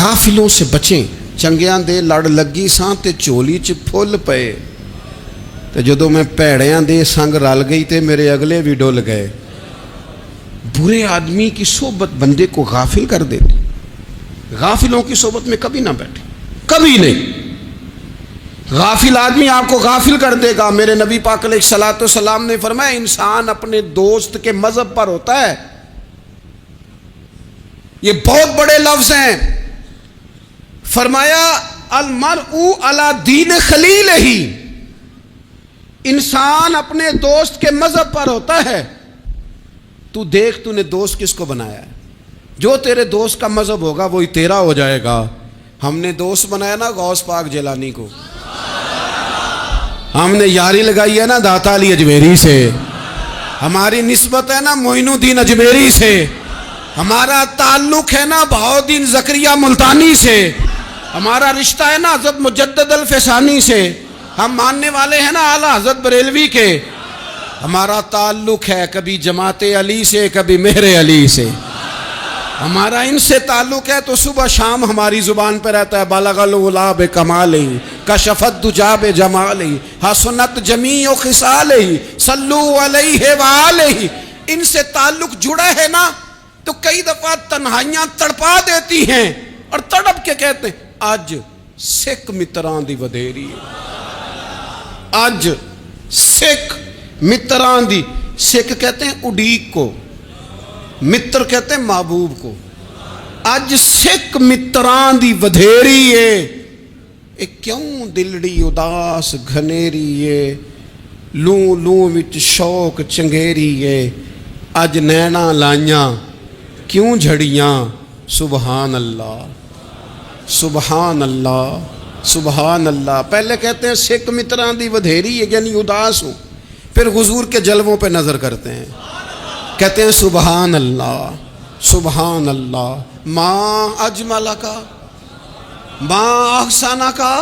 غافلوں سے بچیں. چنگیاں دے لڑ لگی ساں تے چولی چ پھل پئے, تے جدوں میں پیڑیاں دے سنگ رل گئی تے میرے اگلے بھی ڈول گئے. برے آدمی کی صحبت بندے کو غافل کر دیتی. غافلوں کی صحبت میں کبھی نہ بیٹھے, کبھی نہیں. غافل آدمی آپ کو غافل کر دے گا. میرے نبی پاک علیہ الصلوۃ والسلام نے فرمایا انسان اپنے دوست کے مذہب پر ہوتا ہے. یہ بہت بڑے لفظ ہیں. فرمایا المرء علی دین خلیلہ, انسان اپنے دوست کے مذہب پر ہوتا ہے. تو دیکھ تو نے دوست کس کو بنایا ہے. جو تیرے دوست کا مذہب ہوگا وہی تیرا ہو جائے گا. ہم نے دوست بنایا نا غوث پاک جیلانی کو, ہم نے یاری لگائی ہے نا داتا علی اجمیری سے, ہماری نسبت ہے نا معین الدین اجمیری سے, ہمارا تعلق ہے نا بہاؤالدین زکریا ملتانی سے, ہمارا رشتہ ہے نا حضرت مجدد الفسانی سے, ہم ماننے والے ہیں نا اعلیٰ حضرت بریلوی کے. ہمارا تعلق ہے کبھی جماعت علی سے کبھی مہر علی سے. ہمارا ان سے تعلق ہے تو صبح شام ہماری زبان پہ رہتا ہے بالغ العلا بکمالہ کشفت دجا بجمالہ حسنت جمیع خصالہ صلوا علیہ وآلہ. ان سے تعلق جڑا ہے نا تو کئی دفعہ تنہائیاں تڑپا دیتی ہیں اور تڑپ کے کہتے ہیں اج سکھ متران دی ودھیری, اج سکھ متران دی. سکھ کہتے ہیں اڈیق کو, متر کہتے ہیں محبوب کو. اج سکھ متران دی ودھیری ہے. اے کیوں دلڑی اداس گھنیری ہے, لوں لوں وچ شوق چنگیری ہے. اج نینا لائیاں کیوں جھڑیاں, سبحان اللہ سبحان اللہ سبحان اللہ. پہلے کہتے ہیں سکھ متران دی ودھیری ہے یعنی اداس ہوں, پھر حضور کے جلووں پہ نظر کرتے ہیں, کہتے ہیں سبحان اللہ سبحان اللہ. ماں اجمل کا, ماں احسانہ کا,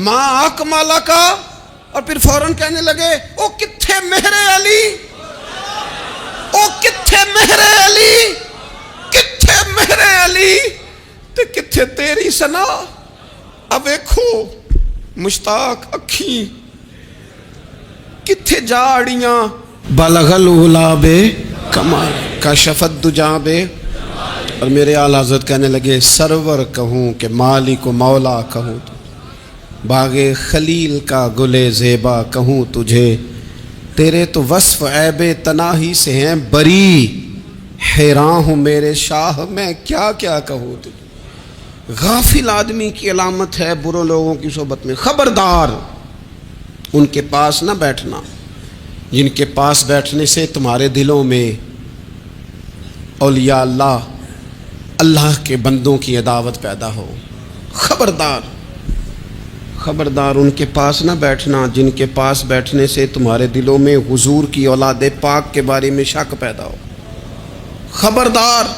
ماں اکمل کا, اور پھر فوراً کہنے لگے او کتھے مہر علی, او کتھے مہر علی, کتھے مہر علی تے کتھے تیری سنا. اب دیکھو مشتاق اکھیں کتھے جاڑیاں بالغ العلا بے کمال کشفت دجا بے. اور میرے اعلیٰ حضرت کہنے لگے سرور کہوں کہ مالک و مولا کہوں, باغ خلیل کا گلے زیبا کہوں تجھے, تیرے تو وصف عیب تناہی سے ہیں بری, حیران ہوں میرے شاہ میں کیا کیا کہوں تجھے. غافل آدمی کی علامت ہے برے لوگوں کی صحبت میں. خبردار ان کے پاس نہ بیٹھنا جن کے پاس بیٹھنے سے تمہارے دلوں میں اولیاء اللہ, اللہ کے بندوں کی عداوت پیدا ہو. خبردار خبردار ان کے پاس نہ بیٹھنا جن کے پاس بیٹھنے سے تمہارے دلوں میں حضور کی اولاد پاک کے بارے میں شک پیدا ہو. خبردار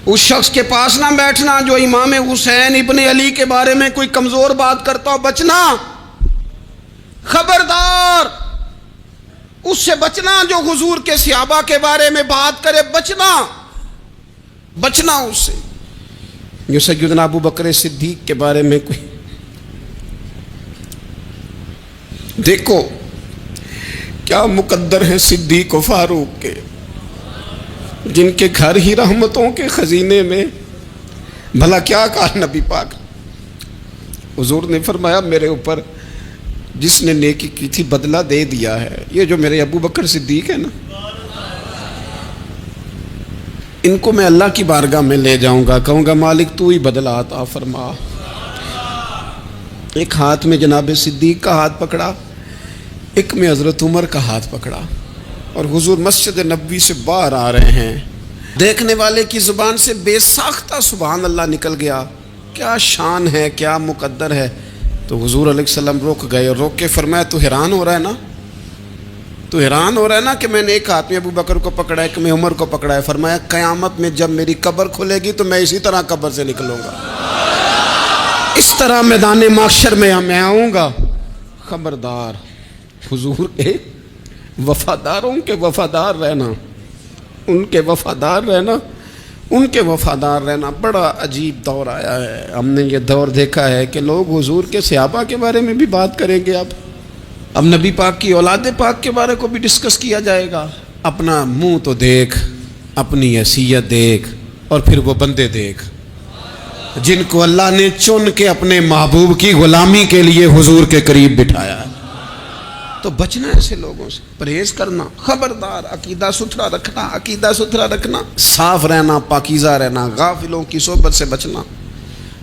اس شخص کے پاس نہ بیٹھنا جو امام حسین ابن علی کے بارے میں کوئی کمزور بات کرتا ہو, بچنا. خبردار اس سے بچنا جو حضور کے صحابہ کے بارے میں بات کرے, بچنا بچنا اس سے. جو سیدنا ابو بکر صدیق کے بارے میں کوئی, دیکھو کیا مقدر ہیں صدیق و فاروق کے, جن کے گھر ہی رحمتوں کے خزینے میں. بھلا کیا کہا نبی پاک, حضور نے فرمایا میرے اوپر جس نے نیکی کی تھی بدلہ دے دیا ہے. یہ جو میرے ابو بکر صدیق ہے نا, ان کو میں اللہ کی بارگاہ میں لے جاؤں گا, کہوں گا مالک تو ہی بدلہ عطا فرما. ایک ہاتھ میں جناب صدیق کا ہاتھ پکڑا, ایک میں حضرت عمر کا ہاتھ پکڑا, اور حضور مسجد نبوی سے باہر آ رہے ہیں. دیکھنے والے کی زبان سے بے ساختہ سبحان اللہ نکل گیا. کیا شان ہے, کیا مقدر ہے. تو حضور علیہ السلام رک گئے اور روک کے فرمایا تو حیران ہو رہا ہے نا, تو حیران ہو رہا ہے نا کہ میں نے ایک ہاتھ میں ابو بکر کو پکڑا ہے, ایک میں عمر کو پکڑا ہے. فرمایا قیامت میں جب میری قبر کھلے گی تو میں اسی طرح قبر سے نکلوں گا, اس طرح میدان محشر میں میں آؤں گا. خبردار حضور کے وفاداروں کے وفادار رہنا, ان کے وفادار رہنا. ان کے وفادار رہنا. بڑا عجیب دور آیا ہے. ہم نے یہ دور دیکھا ہے کہ لوگ حضور کے صحابہ کے بارے میں بھی بات کریں گے. اب نبی پاک کی اولاد پاک کے بارے کو بھی ڈسکس کیا جائے گا. اپنا منہ تو دیکھ, اپنی حیثیت دیکھ, اور پھر وہ بندے دیکھ جن کو اللہ نے چن کے اپنے محبوب کی غلامی کے لیے حضور کے قریب بٹھایا ہے. تو بچنا ایسے لوگوں سے, پرہیز کرنا, خبردار, عقیدہ ستھرا رکھنا, عقیدہ ستھرا رکھنا, صاف رہنا, پاکیزہ رہنا, غافلوں کی صحبت سے بچنا.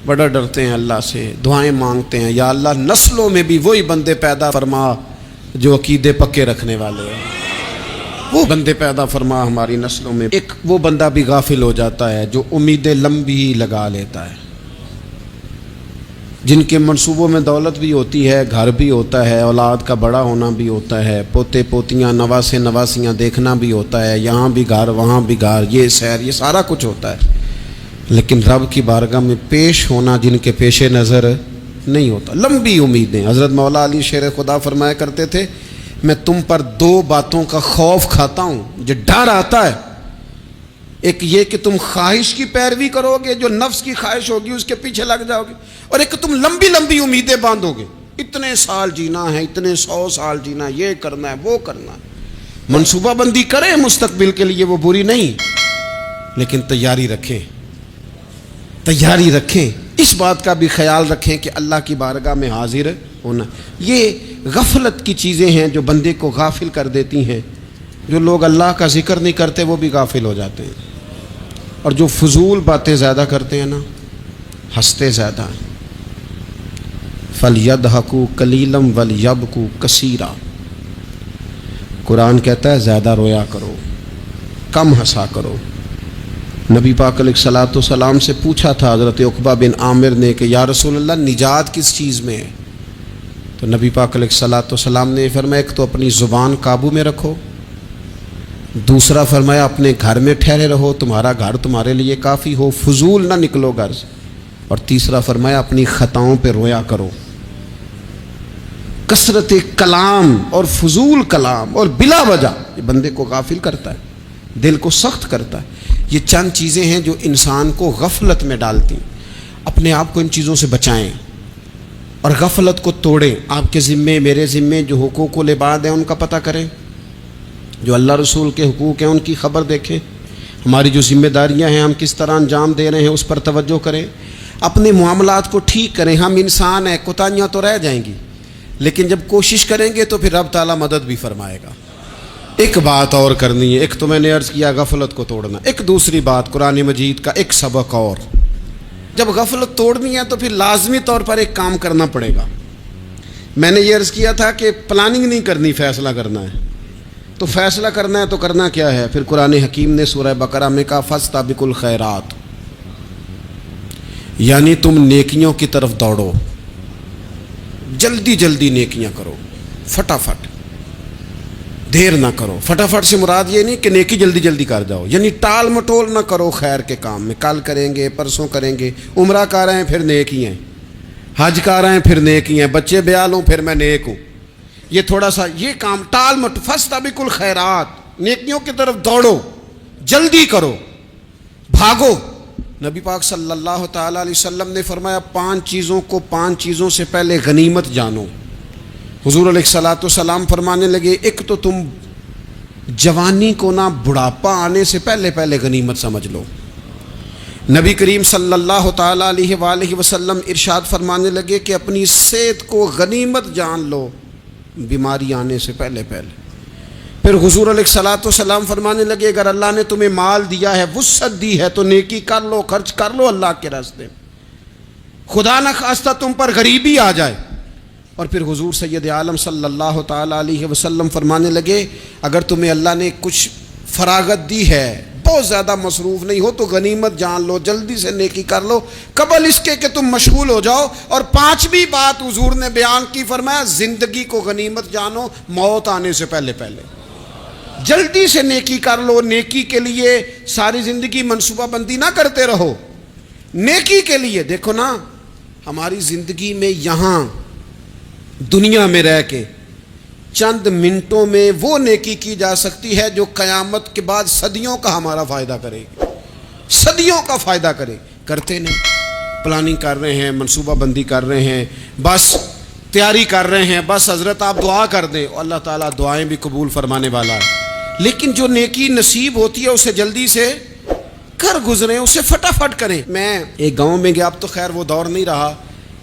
بڑا ڈرتے ہیں اللہ سے, دعائیں مانگتے ہیں, یا اللہ نسلوں میں بھی وہی بندے پیدا فرما جو عقیدے پکے رکھنے والے ہیں. وہ بندے پیدا فرما ہماری نسلوں میں. ایک وہ بندہ بھی غافل ہو جاتا ہے جو امیدیں لمبی لگا لیتا ہے, جن کے منصوبوں میں دولت بھی ہوتی ہے, گھر بھی ہوتا ہے, اولاد کا بڑا ہونا بھی ہوتا ہے, پوتے پوتیاں نواسے نواسیاں دیکھنا بھی ہوتا ہے, یہاں بھی گھر وہاں بھی گھر, یہ سیر, یہ سارا کچھ ہوتا ہے, لیکن رب کی بارگاہ میں پیش ہونا جن کے پیش نظر نہیں ہوتا. لمبی امیدیں. حضرت مولا علی شیر خدا فرمایا کرتے تھے, میں تم پر دو باتوں کا خوف کھاتا ہوں, جو ڈر آتا ہے. ایک یہ کہ تم خواہش کی پیروی کرو گے, جو نفس کی خواہش ہوگی اس کے پیچھے لگ جاؤ گے, اور ایک تم لمبی لمبی امیدیں باندھو گے, اتنے سال جینا ہے, اتنے 100 سال جینا ہے, یہ کرنا ہے, وہ کرنا ہے. منصوبہ بندی کریں مستقبل کے لیے, وہ بری نہیں, لیکن تیاری رکھیں, تیاری رکھیں. اس بات کا بھی خیال رکھیں کہ اللہ کی بارگاہ میں حاضر ہونا. یہ غفلت کی چیزیں ہیں جو بندے کو غافل کر دیتی ہیں. جو لوگ اللہ کا ذکر نہیں کرتے وہ بھی غافل ہو جاتے ہیں, اور جو فضول باتیں زیادہ کرتے ہیں نا, ہنستے زیادہ. فَلْيَضْحَكُوا قَلِيلًا وَلْيَبْكُوا كَثِيرًا. قرآن کہتا ہے زیادہ رویا کرو, کم ہنسا کرو. نبی پاک علیہ الصلوۃ والسلام سے پوچھا تھا حضرت عقبہ بن عامر نے کہ یا رسول اللہ نجات کس چیز میں ہے؟ تو نبی پاک علیہ الصلوۃ والسلام نے فرمایا ایک تو اپنی زبان قابو میں رکھو, دوسرا فرمایا اپنے گھر میں ٹھہرے رہو, تمہارا گھر تمہارے لیے کافی ہو, فضول نہ نکلو گھر سے, اور تیسرا فرمایا اپنی خطاؤں پہ رویا کرو. کثرت کلام اور فضول کلام اور بلا وجہ یہ بندے کو غافل کرتا ہے, دل کو سخت کرتا ہے. یہ چند چیزیں ہیں جو انسان کو غفلت میں ڈالتی ہیں. اپنے آپ کو ان چیزوں سے بچائیں اور غفلت کو توڑیں. آپ کے ذمے, میرے ذمے جو حقوق العباد ہیں ان کا پتہ کریں, جو اللہ رسول کے حقوق ہیں ان کی خبر دیکھیں. ہماری جو ذمہ داریاں ہیں ہم کس طرح انجام دے رہے ہیں اس پر توجہ کریں. اپنے معاملات کو ٹھیک کریں. ہم انسان ہیں, کوتاہیاں تو رہ جائیں گی, لیکن جب کوشش کریں گے تو پھر رب تعالیٰ مدد بھی فرمائے گا. ایک بات اور کرنی ہے, ایک تو میں نے عرض کیا غفلت کو توڑنا, ایک دوسری بات قرآن مجید کا ایک سبق اور. جب غفلت توڑنی ہے تو پھر لازمی طور پر ایک کام کرنا پڑے گا. میں نے یہ عرض کیا تھا کہ پلاننگ نہیں کرنی, فیصلہ کرنا ہے. تو فیصلہ کرنا ہے تو کرنا کیا ہے؟ پھر قرآن حکیم نے سورہ بقرہ میں کہا فاستبقوا الخیرات, یعنی تم نیکیوں کی طرف دوڑو, جلدی جلدی نیکیاں کرو, فٹافٹ, دیر نہ کرو. فٹافٹ سے مراد یہ نہیں کہ نیکی جلدی جلدی کر جاؤ, یعنی ٹال مٹول نہ کرو خیر کے کام میں. کل کریں گے, پرسوں کریں گے, عمرہ کر رہے ہیں پھر نیکی ہیں, حج کر رہے ہیں پھر نیکی ہیں, بچے بیال ہوں پھر میں نیک ہوں. یہ تھوڑا سا یہ کام ٹال مٹ. فاستبقوا الخیرات, نیکیوں کی طرف دوڑو, جلدی کرو, بھاگو. نبی پاک صلی اللہ تعالیٰ علیہ وسلم نے فرمایا 5 چیزوں کو 5 چیزوں سے پہلے غنیمت جانو. حضور علیہ الصلوۃ والسلام فرمانے لگے ایک تو تم جوانی کو نہ بڑھاپا آنے سے پہلے پہلے غنیمت سمجھ لو. نبی کریم صلی اللہ تعالیٰ علیہ وآلہ وسلم ارشاد فرمانے لگے کہ اپنی صحت کو غنیمت جان لو بیماری آنے سے پہلے پہلے. پھر حضور علیہ الصلوۃ والسلام فرمانے لگے اگر اللہ نے تمہیں مال دیا ہے, وسعت دی ہے, تو نیکی کر لو, خرچ کر لو اللہ کے راستے. خدا نہ خواستہ تم پر غریبی آ جائے. اور پھر حضور سید عالم صلی اللہ تعالیٰ علیہ وسلم فرمانے لگے اگر تمہیں اللہ نے کچھ فراغت دی ہے, بہت زیادہ مصروف نہیں ہو, تو غنیمت جان لو, جلدی سے نیکی کر لو قبل اس کے کہ تم مشغول ہو جاؤ. اور 5ویں بات حضور نے بیان کی, فرمایا زندگی کو غنیمت جانو موت آنے سے پہلے پہلے. جلدی سے نیکی کر لو. نیکی کے لیے ساری زندگی منصوبہ بندی نہ کرتے رہو. نیکی کے لیے دیکھو نا, ہماری زندگی میں یہاں دنیا میں رہ کے چند منٹوں میں وہ نیکی کی جا سکتی ہے جو قیامت کے بعد صدیوں کا ہمارا فائدہ کرے گی. صدیوں کا فائدہ کرے، کرتے نہیں۔ پلاننگ کر رہے ہیں، منصوبہ بندی کر رہے ہیں، بس تیاری کر رہے ہیں، بس حضرت آپ دعا کر دیں، اللہ تعالیٰ دعائیں بھی قبول فرمانے والا ہے۔ لیکن جو نیکی نصیب ہوتی ہے اسے جلدی سے کر گزریں، اسے فٹافٹ کریں۔ میں ایک گاؤں میں گیا، اب تو خیر وہ دور نہیں رہا،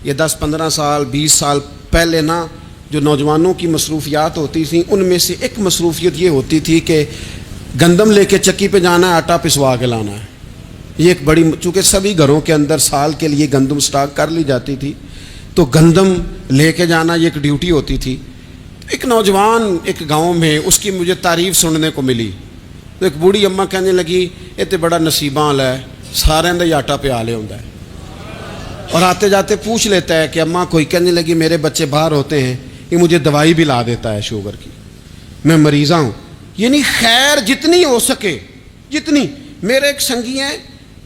یہ 10-15 سال 20 سال پہلے نا جو نوجوانوں کی مصروفیات ہوتی تھیں ان میں سے ایک مصروفیت یہ ہوتی تھی کہ گندم لے کے چکی پہ جانا ہے، آٹا پسوا کے لانا ہے۔ یہ ایک بڑی، چونکہ سبھی گھروں کے اندر سال کے لیے گندم سٹاک کر لی جاتی تھی، تو گندم لے کے جانا یہ ایک ڈیوٹی ہوتی تھی۔ ایک نوجوان ایک گاؤں میں، اس کی مجھے تعریف سننے کو ملی، تو ایک بوڑھی اماں کہنے لگی یہ تو بڑا نصیباں والا ہے، سارے دا ہی آٹا پہ آ لے ہوندا ہے، اور آتے جاتے پوچھ لیتا ہے کہ اماں کوئی، کہنے لگی میرے بچے باہر ہوتے ہیں، یہ مجھے دوائی بھی لا دیتا ہے شوگر کی، میں مریضہ ہوں۔ یعنی خیر جتنی ہو سکے، جتنی۔ میرے ایک سنگی ہیں،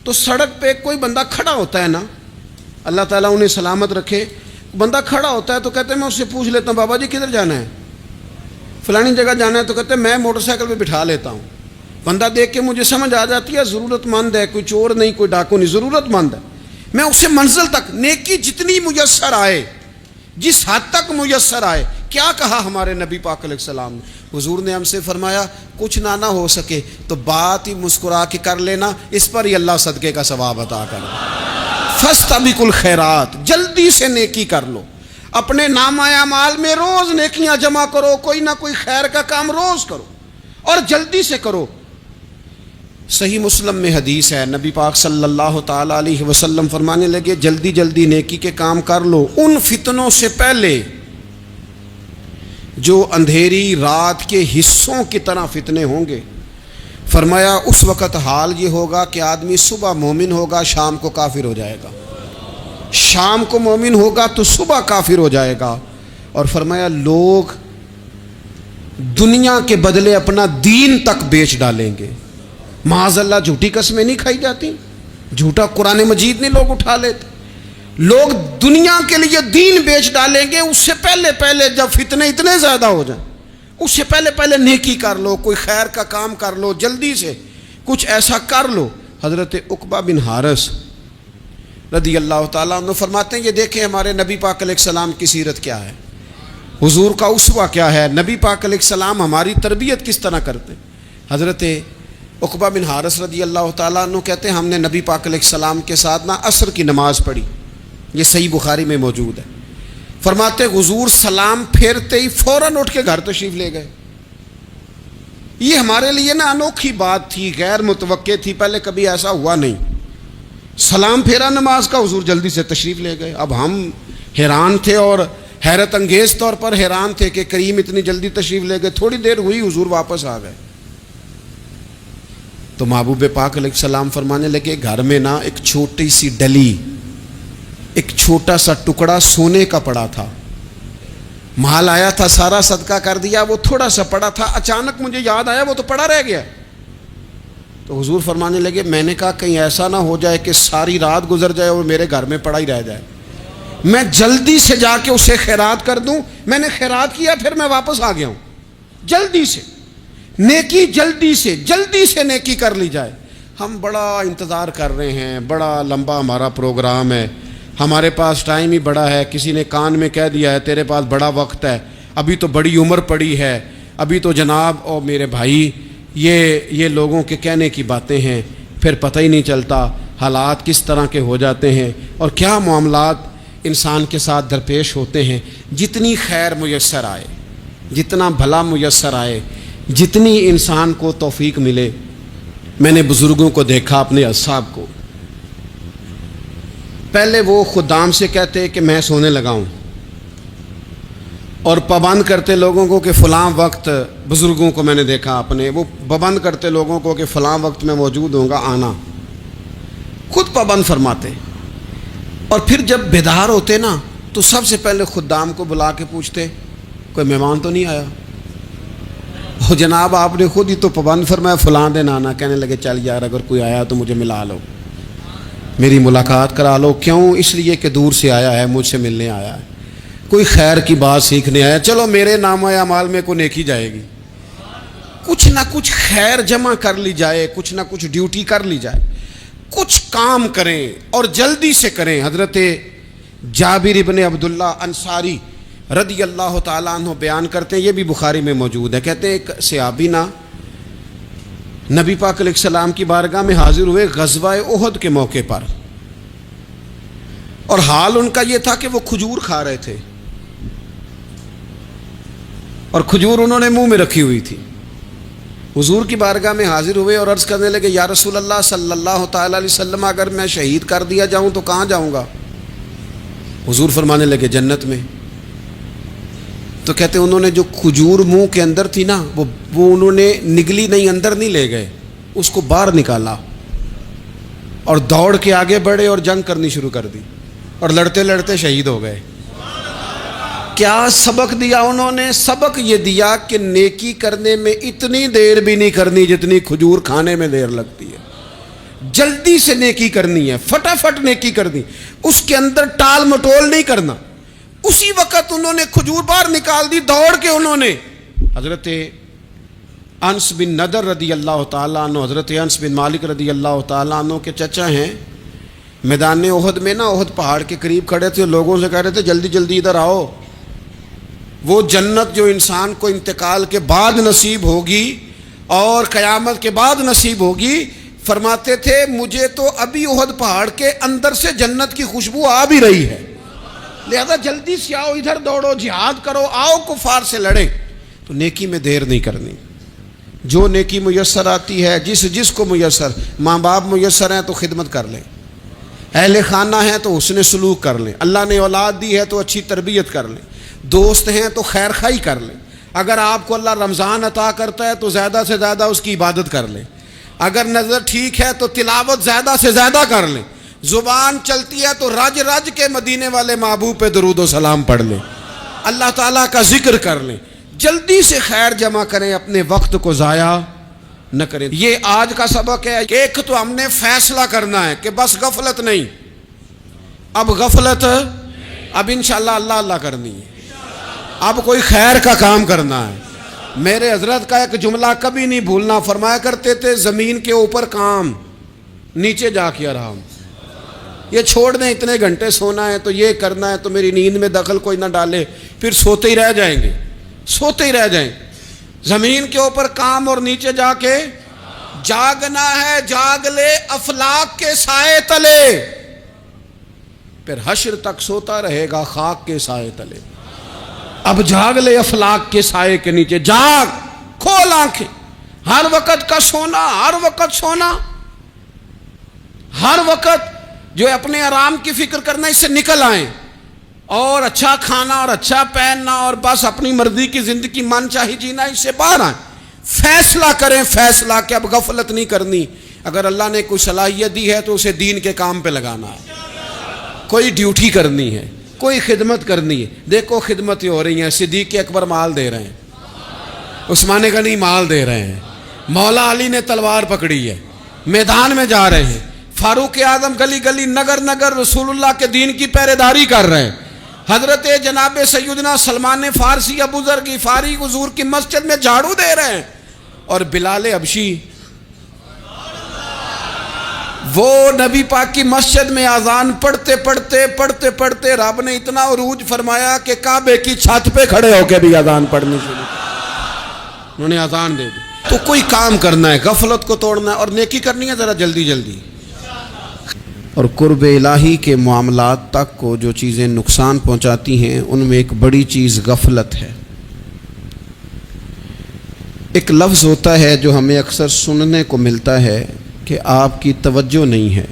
تو سڑک پہ کوئی بندہ کھڑا ہوتا ہے نا، اللہ تعالیٰ انہیں سلامت رکھے، بندہ کھڑا ہوتا ہے تو کہتے ہیں میں اس سے پوچھ لیتا ہوں بابا جی کدھر جانا ہے، فلانی جگہ جانا ہے، تو کہتے ہیں میں موٹر سائیکل پہ بٹھا لیتا ہوں۔ بندہ دیکھ کے مجھے سمجھ آ جاتی ہے ضرورت مند ہے، کوئی چور نہیں، کوئی ڈاکو نہیں، ضرورت مند ہے۔ میں اسے منزل تک، نیکی جتنی میسر آئے، جس حد تک میسر آئے۔ کیا کہا ہمارے نبی پاک علیہ السلام نے؟ حضور نے ہم سے فرمایا کچھ نہ ہو سکے تو بات ہی مسکرا کے کر لینا، اس پر ہی اللہ صدقے کا ثواب عطا کر۔ فاستبقوا الخیرات، جلدی سے نیکی کر لو، اپنے نامہ اعمال میں روز نیکیاں جمع کرو، کوئی نہ کوئی خیر کا کام روز کرو اور جلدی سے کرو۔ صحیح مسلم میں حدیث ہے، نبی پاک صلی اللہ تعالی علیہ وسلم فرمانے لگے جلدی جلدی نیکی کے کام کر لو، ان فتنوں سے پہلے جو اندھیری رات کے حصوں کی طرح فتنے ہوں گے۔ فرمایا اس وقت حال یہ ہوگا کہ آدمی صبح مومن ہوگا، شام کو کافر ہو جائے گا، شام کو مومن ہوگا تو صبح کافر ہو جائے گا۔ اور فرمایا لوگ دنیا کے بدلے اپنا دین تک بیچ ڈالیں گے۔ معاذ اللہ جھوٹی قسمیں نہیں کھائی جاتی، جھوٹا قرآن مجید نہیں لوگ اٹھا لیتے، لوگ دنیا کے لیے دین بیچ ڈالیں گے۔ اس سے پہلے جب فتنے اتنے زیادہ ہو جائیں، اس سے پہلے نیکی کر لو، کوئی خیر کا کام کر لو، جلدی سے کچھ ایسا کر لو۔ حضرت عقبہ بن حارث رضی اللہ تعالیٰ عنہ فرماتے ہیں یہ دیکھیں ہمارے نبی پاک علیہ السلام کی سیرت کیا ہے، حضور کا اسوہ کیا ہے، نبی پاک علیہ السلام ہماری تربیت کس طرح کرتے ہیں۔ حضرت عقبہ بن حارث رضی اللہ تعالیٰ عنہ کہتے ہیں ہم نے نبی پاک علیہ السلام کے ساتھ عصر کی نماز پڑھی، یہ صحیح بخاری میں موجود ہے۔ فرماتے حضور سلام پھیرتے ہی فوراً اٹھ کے گھر تشریف لے گئے۔ یہ ہمارے لیے انوکھی بات تھی، غیر متوقع تھی، پہلے کبھی ایسا ہوا نہیں۔ سلام پھیرا نماز کا، حضور جلدی سے تشریف لے گئے۔ اب ہم حیران تھے اور حیرت انگیز طور پر حیران تھے کہ کریم اتنی جلدی تشریف لے گئے۔ تھوڑی دیر ہوئی حضور واپس آ گئے، تو محبوب پاک علیہ السلام فرمانے لگے گھر میں ایک چھوٹی سی ڈلی، ایک چھوٹا سا ٹکڑا سونے کا پڑا تھا، مال آیا تھا سارا صدقہ کر دیا، وہ تھوڑا سا پڑا تھا، اچانک مجھے یاد آیا وہ تو پڑا رہ گیا۔ تو حضور فرمانے لگے میں نے کہا کہیں ایسا نہ ہو جائے کہ ساری رات گزر جائے اور میرے گھر میں پڑا ہی رہ جائے، میں جلدی سے جا کے اسے خیرات کر دوں۔ میں نے خیرات کیا، پھر میں واپس آ گیا ہوں۔ جلدی سے نیکی، جلدی سے نیکی کر لی جائے۔ ہم بڑا انتظار کر رہے ہیں، بڑا لمبا ہمارا پروگرام ہے، ہمارے پاس ٹائم ہی بڑا ہے، کسی نے کان میں کہہ دیا ہے تیرے پاس بڑا وقت ہے، ابھی تو بڑی عمر پڑی ہے، ابھی تو جناب اور میرے بھائی یہ لوگوں کے کہنے کی باتیں ہیں، پھر پتہ ہی نہیں چلتا حالات کس طرح کے ہو جاتے ہیں اور کیا معاملات انسان کے ساتھ درپیش ہوتے ہیں۔ جتنی خیر میسر آئے، جتنا بھلا میسر آئے، جتنی انسان کو توفیق ملے۔ میں نے بزرگوں کو دیکھا، اپنے اصحاب کو، پہلے وہ خدام سے کہتے کہ میں سونے لگا ہوں، اور پابند کرتے لوگوں کو کہ فلاں وقت، بزرگوں کو میں نے دیکھا اپنے، وہ پابند کرتے لوگوں کو کہ فلاں وقت میں موجود ہوں گا، آنا، خود پابند فرماتے۔ اور پھر جب بیدار ہوتے تو سب سے پہلے خدام کو بلا کے پوچھتے کوئی مہمان تو نہیں آیا؟ وہ جناب آپ نے خود ہی تو پابند فرمایا فلاں دن آنا۔ کہنے لگے چل یار اگر کوئی آیا تو مجھے ملا لو، میری ملاقات کرا لو۔ کیوں؟ اس لیے کہ دور سے آیا ہے، مجھ سے ملنے آیا ہے، کوئی خیر کی بات سیکھنے آیا، چلو میرے نامہ اعمال میں کوئی نیکی جائے گی، کچھ نہ کچھ خیر جمع کر لی جائے، کچھ نہ کچھ ڈیوٹی کر لی جائے۔ کچھ کام کریں اور جلدی سے کریں. حضرت جابر ابن عبداللہ انصاری رضی اللہ تعالیٰ عنہ بیان کرتے ہیں، یہ بھی بخاری میں موجود ہے. کہتے ہیں ایک صحابی نا نبی پاک علیہ السلام کی بارگاہ میں حاضر ہوئے غزوہ احد کے موقع پر، اور حال ان کا یہ تھا کہ وہ کھجور کھا رہے تھے اور کھجور انہوں نے منہ میں رکھی ہوئی تھی. حضور کی بارگاہ میں حاضر ہوئے اور عرض کرنے لگے یا رسول اللہ صلی اللہ تعالیٰ علیہ وسلم، اگر میں شہید کر دیا جاؤں تو کہاں جاؤں گا؟ حضور فرمانے لگے جنت میں. تو کہتے انہوں نے جو کھجور منہ کے اندر تھی نا وہ انہوں نے نگلی نہیں، اندر نہیں لے گئے، اس کو باہر نکالا اور دوڑ کے آگے بڑھے اور جنگ کرنی شروع کر دی اور لڑتے لڑتے شہید ہو گئے. کیا سبق دیا انہوں نے؟ سبق یہ دیا کہ نیکی کرنے میں اتنی دیر بھی نہیں کرنی جتنی کھجور کھانے میں دیر لگتی ہے. جلدی سے نیکی کرنی ہے، فٹافٹ نیکی کرنی، اس کے اندر ٹال مٹول نہیں کرنا. اسی وقت انہوں نے کھجور باہر نکال دی، دوڑ کے انہوں نے. حضرت انس بن نضر رضی اللہ تعالیٰ عنہ، حضرت انس بن مالک رضی اللہ تعالیٰ عنہ کے چچا ہیں، میدان احد میں نا احد پہاڑ کے قریب کھڑے تھے، لوگوں سے کہہ رہے تھے جلدی جلدی ادھر آؤ. وہ جنت جو انسان کو انتقال کے بعد نصیب ہوگی اور قیامت کے بعد نصیب ہوگی، فرماتے تھے مجھے تو ابھی احد پہاڑ کے اندر سے جنت کی خوشبو آ بھی رہی ہے، لہذا جلدی سے آؤ، ادھر دوڑو، جہاد کرو، آؤ کفار سے لڑیں. تو نیکی میں دیر نہیں کرنی. جو نیکی میسر آتی ہے، جس کو میسر، ماں باپ میسر ہیں تو خدمت کر لیں، اہل خانہ ہیں تو حسن سلوک کر لیں، اللہ نے اولاد دی ہے تو اچھی تربیت کر لیں، دوست ہیں تو خیر خواہی کر لیں. اگر آپ کو اللہ رمضان عطا کرتا ہے تو زیادہ سے زیادہ اس کی عبادت کر لیں. اگر نظر ٹھیک ہے تو تلاوت زیادہ سے زیادہ کر لیں. زبان چلتی ہے تو رج رج کے مدینے والے محبوب پہ درود و سلام پڑھ لیں، اللہ تعالیٰ کا ذکر کر لیں. جلدی سے خیر جمع کریں، اپنے وقت کو ضائع نہ کریں. یہ آج کا سبق ہے. ایک تو ہم نے فیصلہ کرنا ہے کہ بس غفلت نہیں، اب غفلت، اب انشاءاللہ اللہ اللہ کرنی ہے، اب کوئی خیر کا کام کرنا ہے. میرے حضرت کا ایک جملہ کبھی نہیں بھولنا، فرمایا کرتے تھے زمین کے اوپر کام، نیچے جا کے آرام. یہ چھوڑ دیں اتنے گھنٹے سونا ہے تو یہ کرنا ہے تو میری نیند میں دخل کوئی نہ ڈالے، پھر سوتے ہی رہ جائیں گے، سوتے ہی رہ جائیں. زمین کے اوپر کام اور نیچے جا کے جاگنا ہے. جاگ لے افلاک کے سائے تلے، پھر حشر تک سوتا رہے گا خاک کے سائے تلے. اب جاگ لے افلاک کے سائے کے نیچے، جاگ، کھول آنکھیں. ہر وقت کا سونا، ہر وقت سونا، ہر وقت جو اپنے آرام کی فکر کرنا، اس سے نکل آئیں اور اچھا کھانا اور اچھا پہننا اور بس اپنی مرضی کی زندگی من چاہی جینا، اس سے باہر آئیں. فیصلہ کریں، فیصلہ کہ اب غفلت نہیں کرنی. اگر اللہ نے کوئی صلاحیت دی ہے تو اسے دین کے کام پہ لگانا ہے، کوئی ڈیوٹی کرنی ہے، کوئی خدمت کرنی ہے. دیکھو خدمتیں ہو رہی ہیں، صدیق اکبر مال دے رہے ہیں، عثمان غنی مال دے رہے ہیں، مولا علی نے تلوار پکڑی ہے، میدان میں جا رہے ہیں، فاروق اعظم گلی گلی نگر نگر رسول اللہ کے دین کی پہرے داری کر رہے ہیں. حضرت جناب سیدنا سلمان فارسی ابو ذر غفاری حضور کی مسجد میں جھاڑو دے رہے ہیں، اور بلال حبشی وہ نبی پاک کی مسجد میں اذان پڑھتے رب نے اتنا عروج فرمایا کہ کعبے کی چھت پہ کھڑے ہو کے بھی اذان پڑھنی شروع، انہوں نے اذان دے دی. تو کوئی کام کرنا ہے، غفلت کو توڑنا ہے اور نیکی کرنی ہے ذرا جلدی جلدی. اور قرب الہی کے معاملات تک کو جو چیزیں نقصان پہنچاتی ہیں ان میں ایک بڑی چیز غفلت ہے. ایک لفظ ہوتا ہے جو ہمیں اکثر سننے کو ملتا ہے کہ آپ کی توجہ نہیں ہے.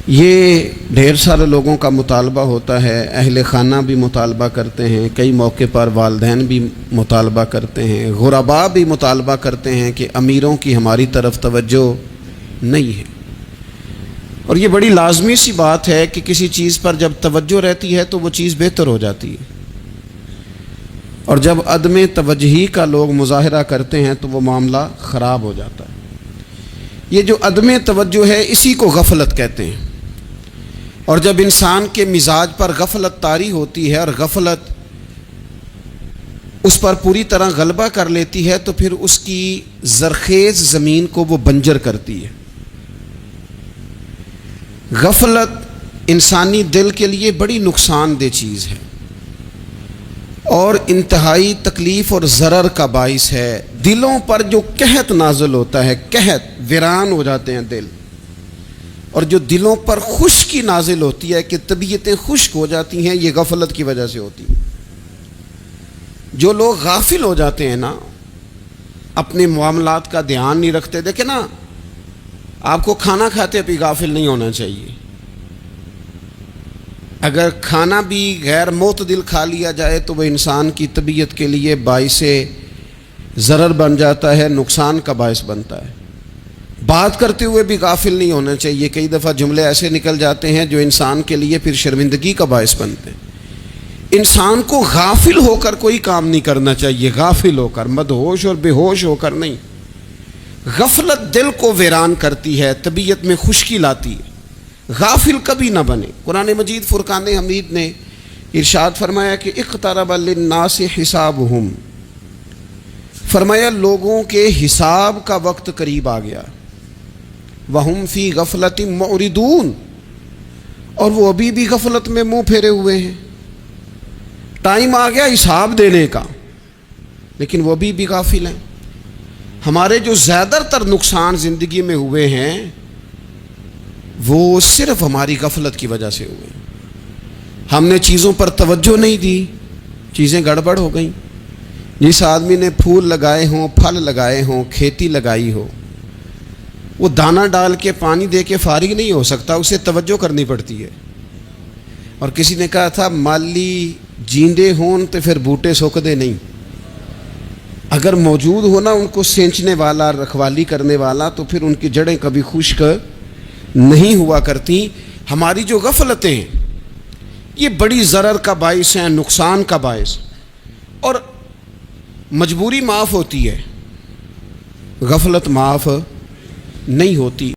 یہ ڈھیر سارے لوگوں کا مطالبہ ہوتا ہے، اہل خانہ بھی مطالبہ کرتے ہیں، کئی موقع پر والدین بھی مطالبہ کرتے ہیں، غرباء بھی مطالبہ کرتے ہیں کہ امیروں کی ہماری طرف توجہ نہیں ہے. اور یہ بڑی لازمی سی بات ہے کہ کسی چیز پر جب توجہ رہتی ہے تو وہ چیز بہتر ہو جاتی ہے، اور جب عدم توجہی کا لوگ مظاہرہ کرتے ہیں تو وہ معاملہ خراب ہو جاتا ہے. یہ جو عدم توجہ ہے اسی کو غفلت کہتے ہیں. اور جب انسان کے مزاج پر غفلت طاری ہوتی ہے اور غفلت اس پر پوری طرح غلبہ کر لیتی ہے تو پھر اس کی زرخیز زمین کو وہ بنجر کرتی ہے۔ غفلت انسانی دل کے لیے بڑی نقصان دہ چیز ہے اور انتہائی تکلیف اور ضرر کا باعث ہے۔ دلوں پر جو قحط نازل ہوتا ہے، قحط، ویران ہو جاتے ہیں دل، اور جو دلوں پر خشکی نازل ہوتی ہے کہ طبیعتیں خشک ہو جاتی ہیں، یہ غفلت کی وجہ سے ہوتی ہیں۔ جو لوگ غافل ہو جاتے ہیں نا، اپنے معاملات کا دھیان نہیں رکھتے، دیکھیں نا، آپ کو کھانا کھاتے بھی غافل نہیں ہونا چاہیے۔ اگر کھانا بھی غیر معتدل کھا لیا جائے تو وہ انسان کی طبیعت کے لیے باعث ضرر بن جاتا ہے، نقصان کا باعث بنتا ہے۔ بات کرتے ہوئے بھی غافل نہیں ہونا چاہیے، کئی دفعہ جملے ایسے نکل جاتے ہیں جو انسان کے لیے پھر شرمندگی کا باعث بنتے ہیں۔ انسان کو غافل ہو کر کوئی کام نہیں کرنا چاہیے، غافل ہو کر، مدہوش اور بے ہوش ہو کر نہیں۔ غفلت دل کو ویران کرتی ہے، طبیعت میں خشکی لاتی ہے۔ غافل کبھی نہ بنے۔ قرآن مجید فرقان حمید نے ارشاد فرمایا کہ اقترب للناس حسابہم، فرمایا لوگوں کے حساب کا وقت قریب آ گیا۔ وہم فی غفلۃ معرضون، اور وہ ابھی بھی غفلت میں منہ پھیرے ہوئے ہیں۔ ٹائم آ گیا حساب دینے کا، لیکن وہ ابھی بھی غافل ہیں۔ ہمارے جو زیادہ تر نقصان زندگی میں ہوئے ہیں وہ صرف ہماری غفلت کی وجہ سے ہوئے۔ ہم نے چیزوں پر توجہ نہیں دی، چیزیں گڑبڑ ہو گئیں۔ جس آدمی نے پھول لگائے ہوں، پھل لگائے ہوں، کھیتی لگائی ہو، وہ دانہ ڈال کے پانی دے کے فارغ نہیں ہو سکتا، اسے توجہ کرنی پڑتی ہے۔ اور کسی نے کہا تھا مالی جیندے ہون تو پھر بوٹے سوکدے نہیں۔ اگر موجود ہونا ان کو سینچنے والا، رکھوالی کرنے والا، تو پھر ان کی جڑیں کبھی خشک نہیں ہوا کرتی۔ ہماری جو غفلتیں ہیں یہ بڑی ضرر کا باعث ہیں، نقصان کا باعث، اور مجبوری معاف ہوتی ہے، غفلت معاف نہیں ہوتی۔